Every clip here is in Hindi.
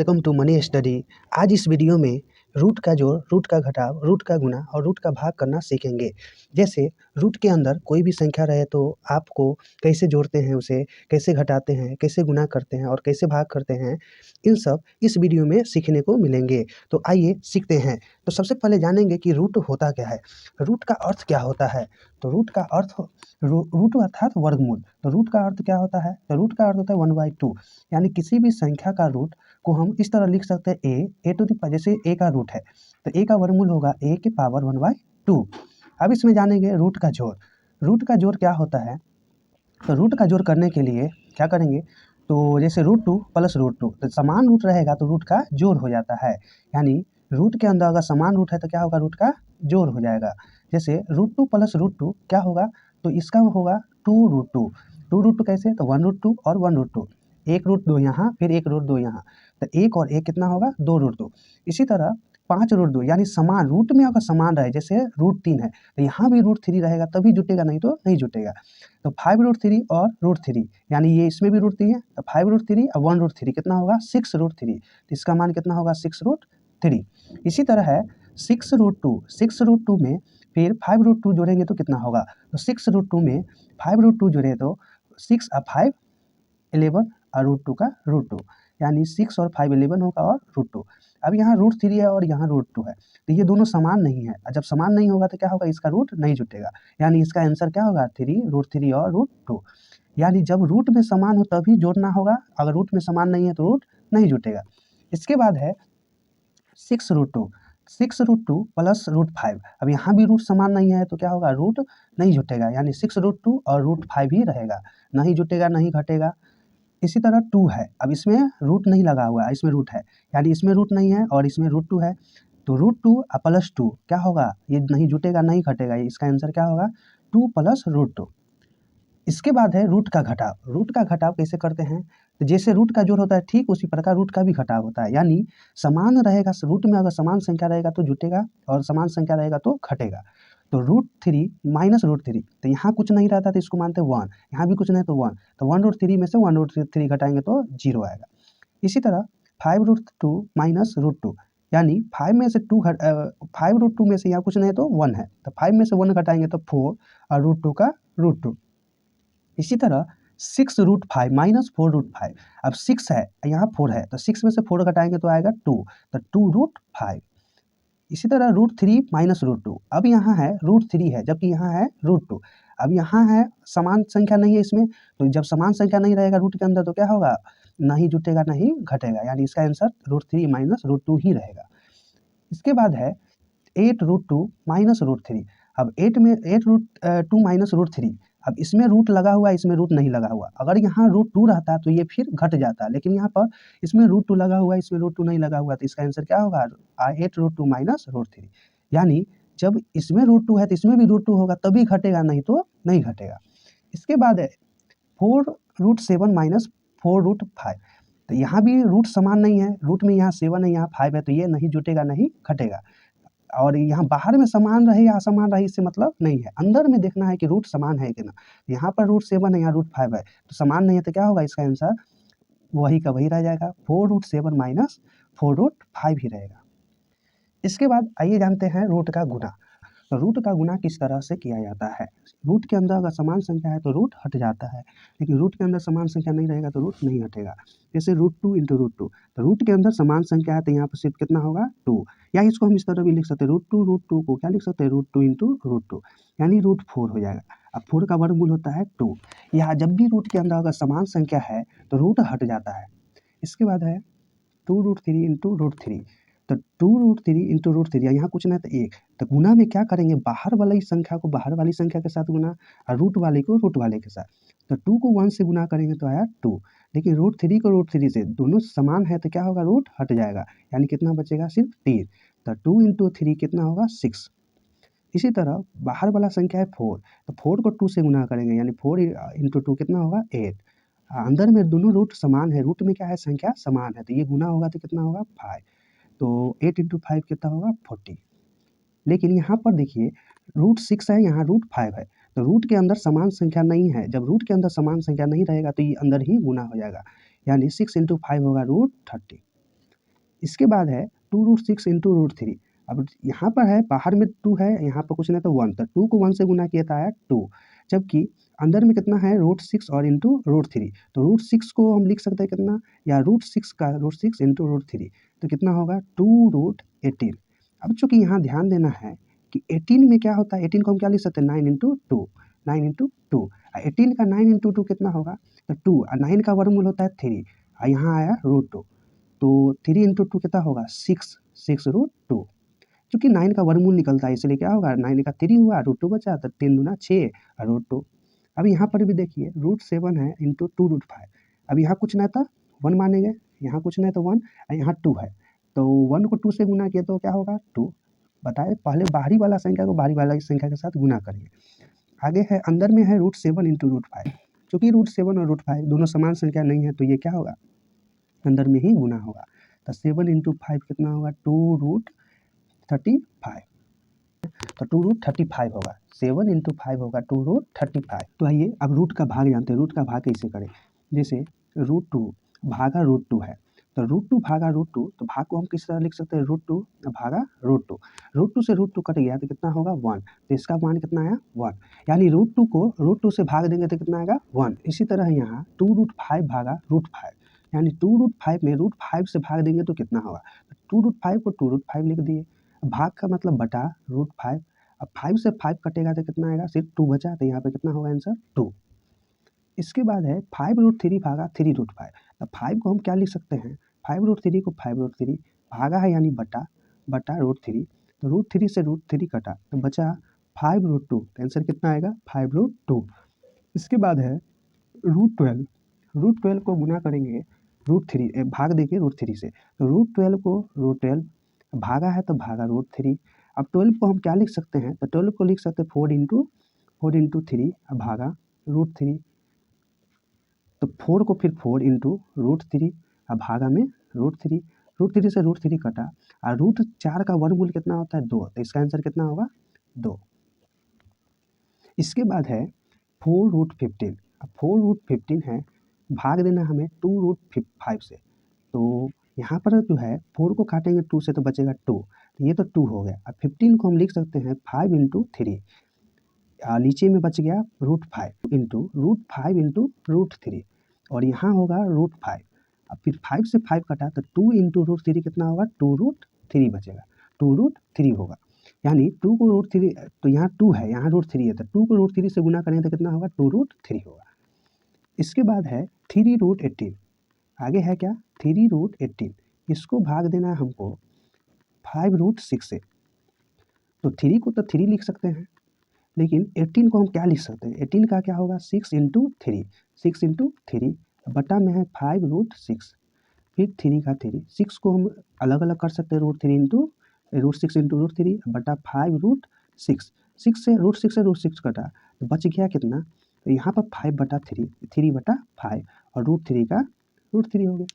Welcome to money study. आज इस वीडियो में रूट का जोड़, रूट का घटाव, रूट का गुणा और रूट का भाग करना सीखेंगे। जैसे रूट के अंदर कोई भी संख्या रहे तो आपको कैसे जोड़ते हैं, उसे कैसे घटाते हैं, कैसे गुणा करते हैं और कैसे भाग करते हैं, इन सब इस वीडियो में सीखने को मिलेंगे। तो आइए सीखते हैं। तो सबसे पहले जानेंगे कि रूट होता क्या है, रूट का अर्थ क्या होता है। तो रूट का अर्थ रूट अर्थात वर्गमूल। तो रूट का अर्थ क्या होता है, तो रूट का अर्थ होता है 1/2। यानी किसी भी संख्या का रूट को हम इस तरह लिख सकते हैं ए टू द पावर, जैसे ए का रूट है तो ए का वर्गमूल होगा ए की पावर 1/2। अब इसमें जानेंगे रूट का जोड़। रूट का जोड़ क्या होता है, तो रूट का जोड़ करने के लिए क्या करेंगे, तो जैसे √2 प्लस √2, तो समान रूट रहेगा तो रूट का जोड़ हो जाता है। यानी रूट के अंदर अगर समान रूट है तो क्या होगा, रूट का जोड़ हो जाएगा। जैसे √2 प्लस √2 क्या होगा, तो इसका होगा 2√2। 2√2 कैसे, तो 1√2 और 1√2, एक रूट दो यहाँ, फिर एक रूट दो यहाँ, तो एक और एक कितना होगा, 2√2। इसी तरह 5√2, यानी समान रूट में अगर समान रहे, जैसे √3 है तो यहाँ भी √3 रहेगा तभी जुटेगा, नहीं तो नहीं जुटेगा। तो 5√3 और √3, यानी ये इसमें भी √3 है तो 5√3 और 1√3 कितना होगा, 6√3। तो इसका मान कितना होगा, 6√3। इसी तरह है 6√2 में फिर 5√2 जोड़ेंगे तो कितना होगा, तो 6√2 में 5√2 जोड़े तो 6 और 5 11 और √2 का √2, यानी 6 और 5 11 होगा और √2। अब यहाँ √3 है और यहाँ √2 है तो ये दोनों समान नहीं है, जब समान नहीं होगा तो क्या होगा, इसका रूट नहीं जुटेगा। यानी इसका आंसर क्या होगा, 3 √3 और √2। यानी जब रूट में समान हो तभी जोड़ना होगा, अगर रूट में समान नहीं है तो रूट नहीं जुटेगा। इसके बाद है 6√2 प्लस √5। अब यहाँ भी रूट समान नहीं है तो क्या होगा, रूट नहीं जुटेगा, यानी 6√2 और √5 ही रहेगा, नहीं जुटेगा, नहीं घटेगा। इसी तरह 2 है, अब इसमें रूट नहीं लगा हुआ है, इसमें रूट है, यानी इसमें रूट नहीं है और इसमें √2 है, तो √2 प्लस 2 क्या होगा, ये नहीं जुटेगा, नहीं घटेगा, इसका आंसर क्या होगा, 2 प्लस √2। इसके बाद है रूट का घटाव। रूट का घटाव कैसे करते हैं, तो जैसे रूट का जोड़ होता है ठीक उसी प्रकार रूट का भी घटाव होता है। यानी समान रहेगा, रूट में अगर समान संख्या रहेगा तो जुटेगा और समान संख्या रहेगा तो घटेगा। तो √3 माइनस √3, तो यहाँ कुछ नहीं रहता तो इसको मानते हैं 1, यहाँ भी कुछ नहीं तो 1, तो 1√3 में से 1√3 घटाएंगे तो 0 आएगा। इसी तरह 5√2 माइनस √2, यानी 5 में से 5√2 में से यहाँ कुछ नहीं तो 1 है, तो 5 में से 1 घटाएंगे तो 4 और √2 का √2। इसी तरह 6√5 माइनस 4√5, अब 6 है यहाँ 4 है तो 6 में से 4 घटाएंगे तो आएगा 2, तो 2√5। इसी तरह √3 माइनस √2, अब यहाँ है √3 है जबकि यहाँ है √2। अब यहाँ है समान संख्या नहीं है इसमें, तो जब समान संख्या नहीं रहेगा रूट के अंदर तो क्या होगा, नहीं जुटेगा, नहीं घटेगा, यानी इसका आंसर √3 माइनस √2 ही रहेगा। इसके बाद है 8√2 माइनस √3। अब 8 माइनस √3, अब इसमें रूट लगा हुआ है, इसमें रूट नहीं लगा हुआ। अगर यहाँ √2 रहता तो ये फिर घट जाता, लेकिन यहाँ पर इसमें √2 लगा हुआ है, इसमें √2 नहीं लगा हुआ, तो इसका आंसर क्या होगा, 8√2 माइनस √3। यानी जब इसमें √2 है तो इसमें भी √2 होगा तभी घटेगा, नहीं तो नहीं घटेगा। इसके बाद है 4√7 माइनस 4√5, तो यहाँ भी रूट समान नहीं है, रूट में यहाँ 7 है, यहाँ 5 है, तो ये नहीं जुटेगा, नहीं घटेगा। और यहाँ बाहर में समान रहे या असमान रहे इससे मतलब नहीं है, अंदर में देखना है कि रूट समान है कि ना। यहाँ पर √7 है, यहाँ √5 है, तो समान नहीं है तो क्या होगा, इसका आंसर वही का वही रह जाएगा, 4√7 माइनस 4√5 ही रहेगा। इसके बाद आइए जानते हैं रूट का गुणा। तो रूट का गुणा किस तरह से किया जाता है। रूट के अंदर अगर समान संख्या है तो रूट हट जाता है, लेकिन रूट के अंदर समान संख्या नहीं रहेगा तो रूट नहीं हटेगा। जैसे √2 इंटू √2, तो रूट के अंदर समान संख्या है तो यहाँ पर सिर्फ कितना होगा, 2, या इसको हम इस तरह भी लिख सकते हैं, √2 को क्या लिख सकते हैं, √2 इंटू √2, यानी √4 हो जाएगा। अब 4 का वर्गमूल होता है 2। यहाँ जब भी रूट के अंदर अगर समान संख्या है तो रूट हट जाता है। इसके बाद है 2√3 इंटू √3, तो 2√3 इंटू √3, यहाँ कुछ नहीं तो 1, तो गुना में क्या करेंगे, बाहर वाली संख्या को बाहर वाली संख्या के साथ गुना और रूट वाले को रूट वाले के साथ। तो 2 को 1 से गुना करेंगे तो आया 2, लेकिन √3 को √3 से, दोनों समान है तो क्या होगा, रूट हट जाएगा, यानी कितना बचेगा, सिर्फ 3। तो 2 इंटू 3 कितना होगा, 6। इसी तरह बाहर वाला संख्या है 4, तो 4 को 2 से गुना करेंगे, यानी 4 इंटू 2 कितना होगा, 8। अंदर में दोनों रूट समान है, रूट में क्या है, संख्या समान है, तो ये गुना होगा तो कितना होगा, 5। तो 8 इंटू 5 कितना होगा, 40। लेकिन यहाँ पर देखिए √6 है, यहाँ √5 है, तो रूट के अंदर समान संख्या नहीं है। जब रूट के अंदर समान संख्या नहीं रहेगा तो ये अंदर ही गुना हो जाएगा, यानी 6 इंटू 5 होगा √30। इसके बाद है 2√6 इंटू √3। अब यहाँ पर है बाहर में 2 है, यहाँ पर कुछ नहीं तो 1, तो 2 को 1 से गुना किया था आया 2, जबकि अंदर में कितना है √6 और इंटू √3। तो √6 को हम लिख सकते हैं कितना, या √6 का √6 इंटू √3 तो कितना होगा 2√18। अब चूंकि यहाँ ध्यान देना है कि 18 में क्या होता है, 18 को हम क्या लिख सकते हैं 9 इंटू 2, 9 इंटू 2। 18 का 9 इंटू 2 कितना होगा, तो 2 और 9 का वर्गमूल होता है 3 और यहाँ आया √2, तो 3 इंटू 2 कितना होगा 6, 6√2। क्योंकि 9 का वर्गमूल निकलता है इसलिए क्या होगा 9 का 3 हुआ, √2 बचा, तो 3 दूना 6 और √2। अब यहाँ पर भी देखिए √7 है इंटू 2√5। अब यहाँ कुछ नहीं था 1 मानेंगे, यहाँ कुछ नहीं तो 1, यहाँ 2 है, तो 1 को 2 से गुना किया तो क्या होगा 2। बताए पहले बाहरी वाला संख्या को बाहरी वाला संख्या के साथ गुना करेंगे। आगे है अंदर में है √7 इंटू √5। चूँकि √7 और √5 दोनों समान संख्या नहीं है तो ये क्या होगा अंदर में ही गुना होगा, तो 7 इंटू 5 कितना होगा 2√35, तो 2√35 होगा, 7 इंटू 5 होगा 2√35। तो आइए अब रूट का भाग जानते हैं, रूट का भाग कैसे करें। जैसे √2 भागा √2 है, तो √2 भागा √2, तो भाग को हम किस तरह लिख सकते हैं √2 भागा √2। √2 से √2 कट गया तो कितना होगा 1, तो इसका मान कितना आया 1, यानी √2 को √2 से भाग देंगे तो कितना आएगा 1। इसी तरह यहाँ 2√5 भागा √5, यानी 2√5 में √5 से भाग देंगे तो कितना होगा, 2√5 को 2√5 लिख दिए, भाग का मतलब बटा √5। अब 5 से 5 कटेगा तो कितना आएगा, सिर्फ 2 बचा, तो यहाँ पे कितना होगा आंसर 2। इसके बाद है 5√3 भागा 3√5। अब 5 को हम क्या लिख सकते हैं 5√3 को 5√3 भागा है यानी बटा √3, तो √3 से √3 कटा तो बचा 5√2, तो आंसर कितना आएगा 5√2। इसके बाद है √12 को गुना करेंगे √3 भाग देंगे √3 से, तो √12 को √12 भागा है तो भागा √3। अब 12 को हम क्या लिख सकते हैं, तो 12 को लिख सकते हैं 4 इंटू 3 भागा √3, तो 4 को फिर 4 इंटू √3 भागा में √3, √3 से √3 कटा और √4 का वर्गमूल कितना होता है 2, तो इसका आंसर कितना होगा 2। इसके बाद है 4√15। अब 4√15 है, भाग देना हमें 2√5 से, तो यहाँ पर जो है 4 को काटेंगे 2 से तो बचेगा 2, तो ये तो 2 हो गया। अब 15 को हम लिख सकते हैं 5 इंटू 3, नीचे में बच गया √5 इंटू √3 और यहाँ होगा √5। अब फिर 5 से 5 कटा तो 2 इंटू √3 कितना होगा 2√3 बचेगा, 2√3 होगा, यानी 2 को √3, तो यहाँ 2 है यहाँ √3 है, तो 2 को √3 से गुना करें तो कितना होगा 2√3 होगा। इसके बाद है 3√18, आगे है क्या 3√18, इसको भाग देना है हमको 5√6 से, तो 3 को तो 3 लिख सकते हैं, लेकिन 18 को हम क्या लिख सकते हैं, 18 का क्या होगा 6 इंटू 3, 6 इंटू 3 बटा में है 5√6, फिर 3 का 3, 6 को हम अलग अलग कर सकते हैं √3 इंटू √6 इंटू √3 बटा 5√6, 6 से √6 कटा तो बच गया कितना, तो यहाँ पर 5 बटा 3, 3 बटा 5 और √3 का √3 हो गया।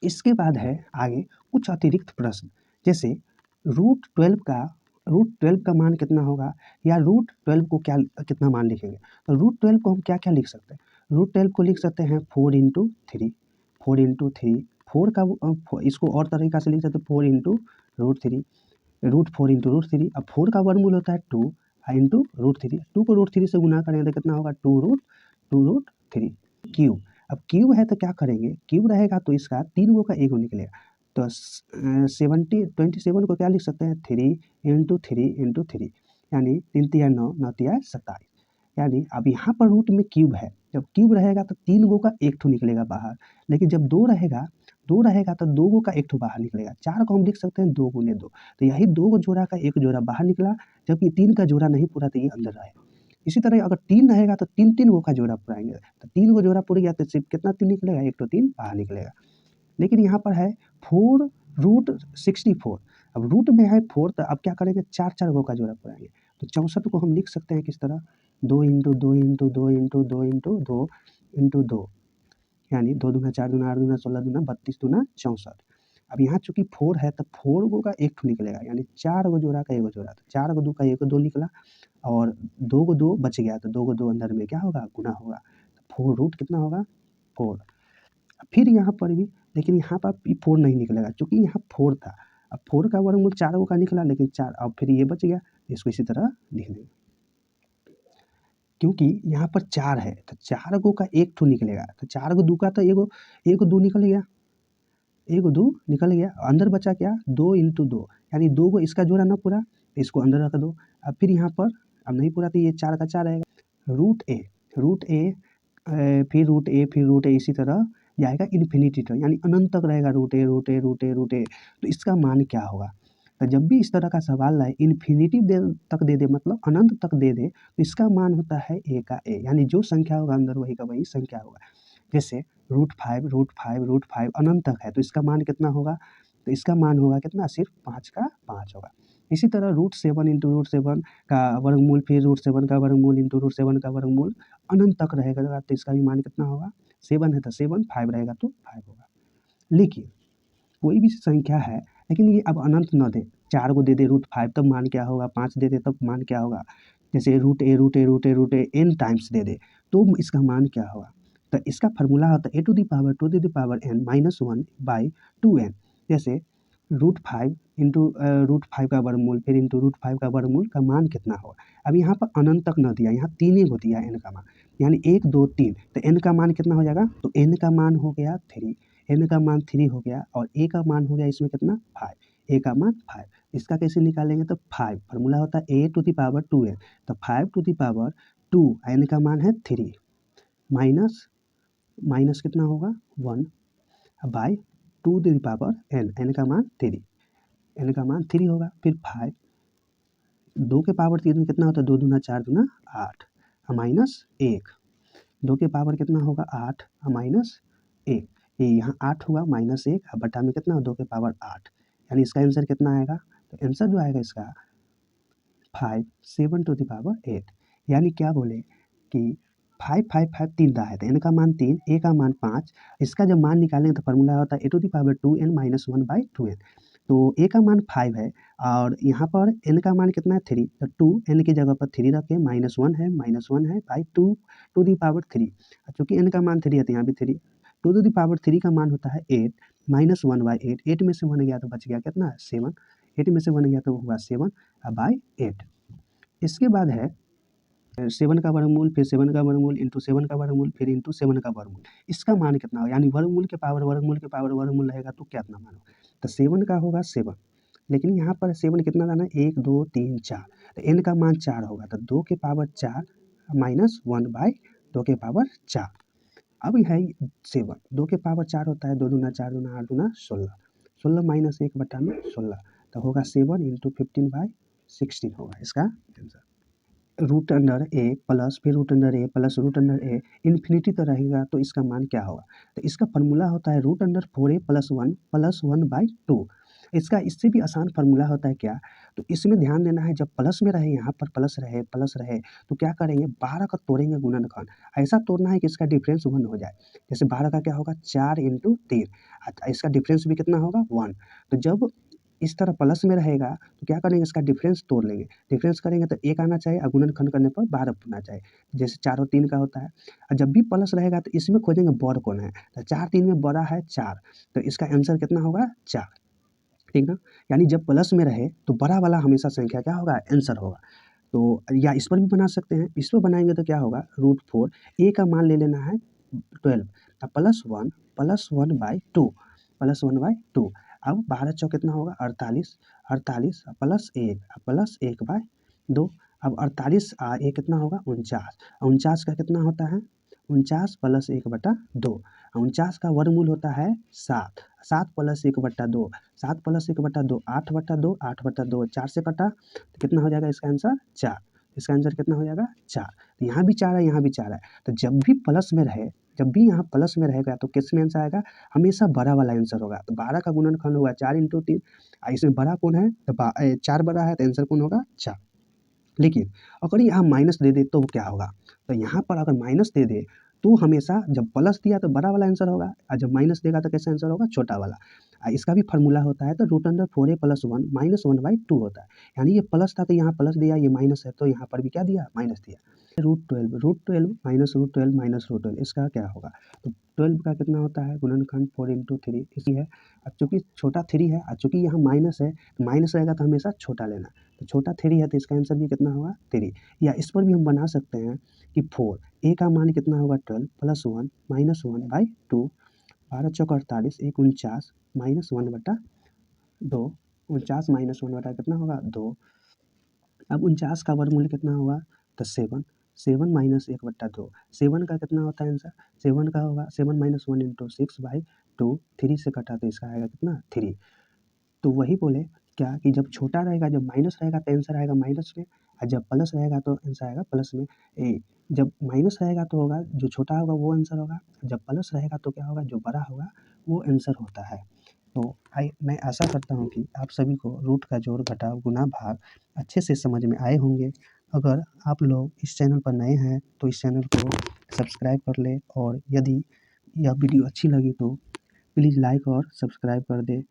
इसके बाद है आगे कुछ अतिरिक्त प्रश्न, जैसे √12 का मान कितना होगा, या √12 को क्या कितना मान लिखेंगे, तो √12 को हम क्या क्या लिख सकते हैं, √12 को लिख सकते हैं 4 इंटू 3, 4 इंटू 3, 4 का इसको और तरीका से लिख सकते हैं 4 इंटू √3, √4 इंटू √3। अब 4 का वर्गमूल होता है 2 इंटू √3, 2 को √3 से गुना करेंगे तो कितना होगा 2√3 क्यूब। अब क्यूब है तो क्या करेंगे, क्यूब रहेगा तो इसका 3 गो का 1 गो निकलेगा, तो 27 को क्या लिख सकते हैं 3 इंटू 3 इंटू 3, यानी 3 तिया 9, 9 तिया 27, यानी अब यहाँ पर रूट में क्यूब है, जब क्यूब रहेगा तो 3 गो का 1 ठो निकलेगा बाहर, लेकिन जब 2 रहेगा तो 2 गो का 1 ठो बाहर निकलेगा। 4 को हम लिख सकते हैं 2 गुने 2, तो यही 2 गो जोड़ा का 1 जोड़ा बाहर निकला, जबकि 3 का जोड़ा नहीं पूरा तो ये अंदर रहेगा। इसी तरह अगर 3 रहेगा तो 3 गो का जोड़ा पुराएंगे, तो 3 गो जोड़ा पुर गया तो सिर्फ कितना 3 निकलेगा, 1 तो 3 बाहर निकलेगा। लेकिन यहाँ पर है 4√64, अब रूट में है 4, तो अब क्या करेंगे 4 गो का जोड़ा पुराएंगे, तो 64 को हम लिख सकते हैं किस तरह 2 into 2 into 2 into 2 into 2 into 2, यानी 2 दूना 4 दूना 8 दूना 16 दूना 32 दूना 64। अब यहाँ चूंकि 4 है तो 4 गो का 1 ठो निकलेगा, यानी 4 गो जोड़ा का 1 गो जोड़ा, तो 4 गो 2 का 1 2 निकला और 2 गो 2 बच गया, तो 2 गो 2 अंदर में क्या होगा गुना होगा, 4 रूट कितना होगा 4। फिर यहाँ पर भी, लेकिन यहाँ पर 4 नहीं निकलेगा क्योंकि यहाँ 4 था। अब 4 का वर्गमूल 4 का निकला, लेकिन 4 अब फिर ये बच गया, इसको इसी तरह लिख देंगे। क्योंकि यहाँ पर 4 है तो 4 गो का 1 ठो निकलेगा, तो 4 गो 2 का तो एगो 2 निकल गया, एगो 2 निकल गया, अंदर बचा क्या 2 × 2, यानी 2 गो इसका जोड़ा ना पूरा, इसको अंदर रख दो। अब फिर यहाँ पर अब नहीं पूरा तो ये 4 का 4 आएगा, रूट ए फिर रूट ए इसी तरह जाएगा इन्फिनिटी तक, यानी अनंत तक रहेगा रूट ए। तो इसका मान क्या होगा? तो जब भी इस तरह का सवाल आए इन्फिनिटी तक दे दे, मतलब अनंत तक दे दे, तो इसका मान होता है ए का ए, यानी जो संख्या होगा अंदर वही का वही संख्या होगा। जैसे √5 अनंत तक है, तो इसका मान कितना होगा? तो इसका मान होगा कितना? सिर्फ 5 का 5 होगा। इसी तरह √7 × √7 का वर्गमूल, फिर √7 का वर्गमूल × √7 का वर्गमूल अनंत तक रहेगा, तो इसका भी मान कितना होगा? 7 है तो 7, 5 रहेगा तो 5 होगा। लेकिन कोई भी संख्या है, लेकिन ये अब अनंत न दे, 4 को दे दे √5, तब मान क्या होगा? 5 दे दे तब मान क्या होगा? जैसे √a n टाइम्स दे दे, तो इसका मान क्या होगा? तो इसका फार्मूला होता है a⁴n -1/2n। जैसे √5 √5 का वर्गमूल, फिर √5 का वर्गमूल का मान कितना होगा? अब यहाँ पर अनंत तक न दिया, यहाँ 3 ही को दिया n का मान, यानी 1 2 3, तो n का मान कितना हो जाएगा? तो n का मान हो गया 3, n का मान 3 हो गया, और a का मान हो गया इसमें कितना? 5, a का मान 5। इसका कैसे निकालेंगे? तो 5 फार्मूला होता है a⁴2n, तो 5⁴2, n का मान है 3, माइनस कितना होगा? 1 बाई 2n, n का मान 3, n का मान 3 होगा। फिर 5 2 के पावर 3 में कितना होता है? 2 दूना 4 दूना 8 -1, 2 के पावर कितना होगा? 8 -1, ये यहाँ 8 हुआ -1, अब बटा में कितना? 2 के पावर 8, यानी इसका आंसर कितना आएगा? तो आंसर जो आएगा इसका 5 7⁸, यानी क्या बोले कि 5 3 दा है, तो n का मान 3, a का मान 5, इसका जब मान निकालेंगे तो फार्मूला होता है a⁴2n -1/2n। तो a का मान 5 है, और यहाँ पर n का मान कितना है? 3, तो 2 n की जगह पर 3 रखें, -1 है बाई 2⁴, चूँकि n का मान 3 है तो यहाँ भी 3, 2⁴ का मान होता है 8 -1/8, 8 में से 1 गया तो बच गया कितना? 7, 8 में से 1 गया तो हुआ 7 बाई 8। इसके बाद है 7 का वर्गमूल, फिर 7 का वर्गमूल इंटू 7 का वर्गमूल, फिर इंटू 7 का वर्गमूल, इसका मान कितना होगा? यानी वर्गमूल के पावर वर्गमूल रहेगा तो क्या इतना मान होगा? तो 7 का होगा 7, लेकिन यहाँ पर 7 कितना लाना है? 1 2 3 4, तो n का मान 4 होगा, तो 2 के पावर 4 -1 बाई 2 के पावर 4। अब है 7, 2 के पावर 4 होता है, 2 दूना 4 दूना 8 दूना 16, 16 -1 बटा में 16, तो होगा 7 × 15/16 होगा इसका आंसर। √a प्लस, फिर √a प्लस √a इन्फिनिटी तो रहेगा, तो इसका मान क्या होगा? तो इसका फार्मूला होता है √4a + 1/2। इसका इससे भी आसान फार्मूला होता है क्या? तो इसमें ध्यान देना है, जब प्लस में रहे, यहाँ पर प्लस रहे, तो क्या करेंगे? 12 का तोड़ेंगे गुणनखंड, ऐसा तोड़ना है कि इसका डिफरेंस 1 हो जाए। जैसे 12 का क्या होगा? 4 × 3, इसका डिफरेंस भी कितना होगा? 1। तो जब इस तरह प्लस में रहेगा तो क्या करेंगे? इसका डिफरेंस तोड़ लेंगे, डिफरेंस करेंगे तो 1 आना चाहिए, और गुणनखंड करने पर 12 होना चाहिए, जैसे 4 और 3 का होता है। और जब भी प्लस रहेगा तो इसमें खोजेंगे बड़ कौन है, तो 4 3 में बड़ा है 4, तो इसका आंसर कितना होगा? 4, ठीक ना? यानी जब प्लस में रहे तो बड़ा वाला हमेशा संख्या क्या होगा? आंसर होगा। तो या इस पर भी बना सकते हैं, इस पर बनाएंगे तो क्या होगा? √4, a का मान ले लेना है 12, +1 अब 12 चौक कितना होगा? 48, 48 +1 अब 48 ये कितना होगा? 49, 49 का कितना होता है? 49 + 1/2, 49 का वर्गमूल होता है 7, 7 + 1/2, 7 + 1/2 8/2, 8/2 4 से कटा तो कितना हो जाएगा इसका आंसर? 4, इसका आंसर कितना हो जाएगा? 4। तो यहाँ भी 4 है, यहाँ भी 4 है, तो जब भी प्लस में रहे, जब भी यहाँ प्लस में रहेगा तो किस में आंसर आएगा? हमेशा बड़ा वाला आंसर होगा। तो 12 का गुणनखंड होगा 4 × 3, इसमें बड़ा कौन है? तो 4 बड़ा है, तो आंसर कौन होगा? 4। लेकिन अगर यहाँ माइनस दे दे तो क्या होगा? तो यहाँ पर अगर माइनस दे दे तो हमेशा जब प्लस दिया तो बड़ा वाला आंसर होगा, और जब माइनस देगा तो कैसा आंसर होगा? छोटा वाला। इसका भी फार्मूला होता है, तो √4a + 1 -1/2 होता है, यानी ये प्लस था तो यहाँ प्लस दिया, ये माइनस है तो यहाँ पर भी क्या दिया? माइनस दिया। Root twelve minus root twelve इसका क्या होगा? तो 12 का कितना होता है गुणनखंड 4 इंटू 3 इसी है। अब चूँकि छोटा 3 है और चूँकि यहाँ माइनस है, माइनस रहेगा तो हमेशा छोटा लेना। तो छोटा 3 है तो इसका आंसर भी कितना होगा 3। या इस पर भी हम बना सकते हैं कि 4 ए का मान कितना होगा 12 प्लस 1 माइनस 1/2 12 चौक 48 1 49 माइनस 1/2 49 माइनस 1 बटा कितना होगा 2। अब 49 का वर्गमूल कितना होगा तो 7 माइनस 1/2 7 का कितना होता है आंसर 7 का होगा 7 माइनस 1 इंटू 6/2 3 से कटा तो इसका आएगा कितना 3। तो वही बोले क्या कि जब छोटा रहेगा जब माइनस रहेगा तो आंसर आएगा माइनस में और जब प्लस रहेगा तो आंसर आएगा प्लस में। जब माइनस रहेगा तो होगा जो छोटा होगा वो आंसर होगा, जब प्लस रहेगा तो क्या होगा जो बड़ा होगा वो आंसर होता है। तो मैं आशा करता हूँ कि आप सभी को रूट का जोड़ घटाव गुणा भाग अच्छे से समझ में आए होंगे। अगर आप लोग इस चैनल पर नए हैं तो इस चैनल को सब्सक्राइब कर लें और यदि यह वीडियो अच्छी लगी तो प्लीज़ लाइक और सब्सक्राइब कर दें।